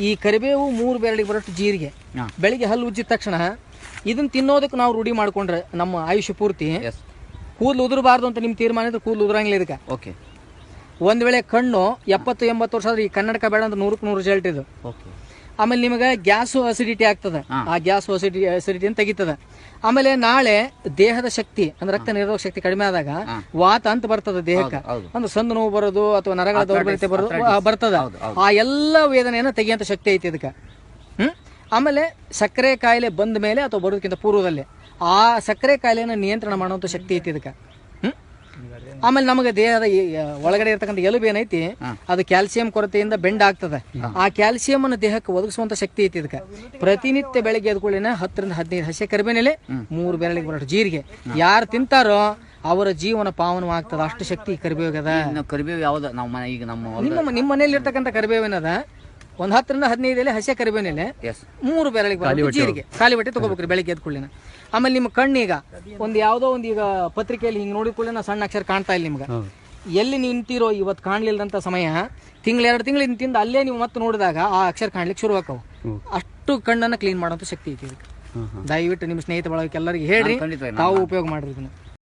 ಈ ಕರಿಬೇವು 3 ಬೆರಳಿಗೆ ಬರೋಷ್ಟು ಜೀರಿಗೆ ಬೆಳಿಗ್ಗೆ ಹಲ್ಲು ಉಜ್ಜಿದ ತಕ್ಷಣ ಇದನ್ನ ತಿನ್ನೋದಕ್ಕೆ ನಾವು ರೂಢಿ ಮಾಡ್ಕೊಂಡ್ರೆ ನಮ್ಮ ಆಯುಷ್ಯ ಪೂರ್ತಿ ಕೂದಲು ಉದುರಬಾರ್ದು ಅಂತ ನಿಮ್ಮ ತೀರ್ಮಾನ ಇದ್ರೆ ಕೂದಲು ಉದುರಂಗಿಲ್ಲ ಇದಕ್ಕೆ. ಓಕೆ, ಒಂದ್ ವೇಳೆ ಕಣ್ಣು 70-80 ವರ್ಷ ಆದ್ರೆ ಈ ಕನ್ನಡಕ ಬೇಡ ಅಂತ 100ಕ್ಕೆ 100 ರಿಸಲ್ಟ್ ಇದು. ಆಮೇಲೆ ನಿಮಗೆ ಗ್ಯಾಸು ಅಸಿಡಿಟಿ ಆಗ್ತದೆ, ಆ ಗ್ಯಾಸ್ ಅಸಿಡಿಟಿಯನ್ನು ತೆಗಿತದೆ. ಆಮೇಲೆ ನಾಳೆ ದೇಹದ ಶಕ್ತಿ ಅಂದ್ರೆ ರಕ್ತ ನಿರೋಧಕ ಶಕ್ತಿ ಕಡಿಮೆ ಆದಾಗ ವಾತ ಅಂತ ಬರ್ತದೆ ದೇಹಕ್ಕೆ, ಅಂದ್ರೆ ಸಂದು ನೋವು ಬರೋದು ಅಥವಾ ನರಗಳ ದೌರ್ಬಲ್ಯತೆ ಬರ್ತದ. ಆ ಎಲ್ಲ ವೇದನೆಯನ್ನ ತೆಗಿಯಂತ ಶಕ್ತಿ ಐತಿ ಇದಕ್ಕೆ. ಆಮೇಲೆ ಸಕ್ಕರೆ ಕಾಯಿಲೆ ಬಂದ ಮೇಲೆ ಅಥವಾ ಬರೋದಕ್ಕಿಂತ ಪೂರ್ವದಲ್ಲಿ ಆ ಸಕ್ಕರೆ ಕಾಯಿಲೆಯನ್ನು ನಿಯಂತ್ರಣ ಮಾಡುವಂತ ಶಕ್ತಿ ಐತಿ ಇದಕ್ಕೆ. ಆಮೇಲೆ ನಮಗೆ ದೇಹದ ಒಳಗಡೆ ಇರ್ತಕ್ಕಂಥ ಎಲುಬು ಏನೈತಿ ಅದು ಕ್ಯಾಲ್ಸಿಯಂ ಕೊರತೆಯಿಂದ ಬೆಂಡ್ ಆಗ್ತದೆ. ಆ ಕ್ಯಾಲ್ಸಿಯಂ ಅನ್ನು ದೇಹಕ್ಕೆ ಒದಗಿಸುವಂತ ಶಕ್ತಿ ಐತಿ ಇದಕ್ಕೆ. ಪ್ರತಿನಿತ್ಯ ಬೆಳಗ್ಗೆ ಎದ್ಕೊಳ್ಳಿನ 10-15 ಹಸಿ ಕರಿಬೇನೆಲೆ 3 ಬೆರಳಿಗೆ ಬರೋಷ್ಟು ಜೀರಿಗೆ ಯಾರು ತಿಂತಾರೋ ಅವರ ಜೀವನ ಪಾವನವಾಗ್ತದ. ಅಷ್ಟು ಶಕ್ತಿ ಕರಿಬೇವದ. ಕರಿಬೇವು ಯಾವ್ದು ಈಗ ನಿಮ್ಮ ಮನೆಯಲ್ಲಿ ಇರ್ತಕ್ಕಂಥ ಕರಿಬೇವಿನದ ಒಂದು 10-15 ಎಲೆ ಹಸಿ ಕರಿಬೇನೆಲೆ 3 ಬೆರಳಿಗೆ ಬರೋಷ್ಟು ಜೀರಿಗೆ ಖಾಲಿ ಹೊಟ್ಟೆ ತಗೋಬೇಕ್ರಿ ಬೆಳಗ್ಗೆ ಎದ್ಕೊಳ್ಳಿನ. ಆಮೇಲೆ ನಿಮ್ಮ ಕಣ್ಣೀಗ ಒಂದು ಯಾವುದೋ ಒಂದು ಈಗ ಪತ್ರಿಕೆಯಲ್ಲಿ ಹಿಂಗೆ ನೋಡಿಕೊಳ್ಳಿ ಸಣ್ಣ ಅಕ್ಷರ ಕಾಣ್ತಾ ಇಲ್ಲ ನಿಮ್ಗೆ. ಎಲ್ಲಿ ನಿಂತಿರೋ ಇವತ್ತು ಕಾಣ್ಲಿಲ್ಲದಂತ ಸಮಯ 1-2 ತಿಂಗಳು ತಿಂದು ಅಲ್ಲೇ ನೀವು ಮತ್ತೆ ನೋಡಿದಾಗ ಆ ಅಕ್ಷರ ಕಾಣ್ಲಿಕ್ಕೆ ಶುರು ಆಕವು. ಅಷ್ಟು ಕಣ್ಣನ್ನು ಕ್ಲೀನ್ ಮಾಡೋಂಥ ಶಕ್ತಿ ಐತಿ ಇದಕ್ಕೆ. ದಯವಿಟ್ಟು ನಿಮ್ಮ ಸ್ನೇಹಿತ ಬಳಗಕ್ಕೆ ಎಲ್ಲರಿಗೆ ಹೇಳ್ರಿ, ತಾವು ಉಪಯೋಗ ಮಾಡ್ರಿ ಇದನ್ನ.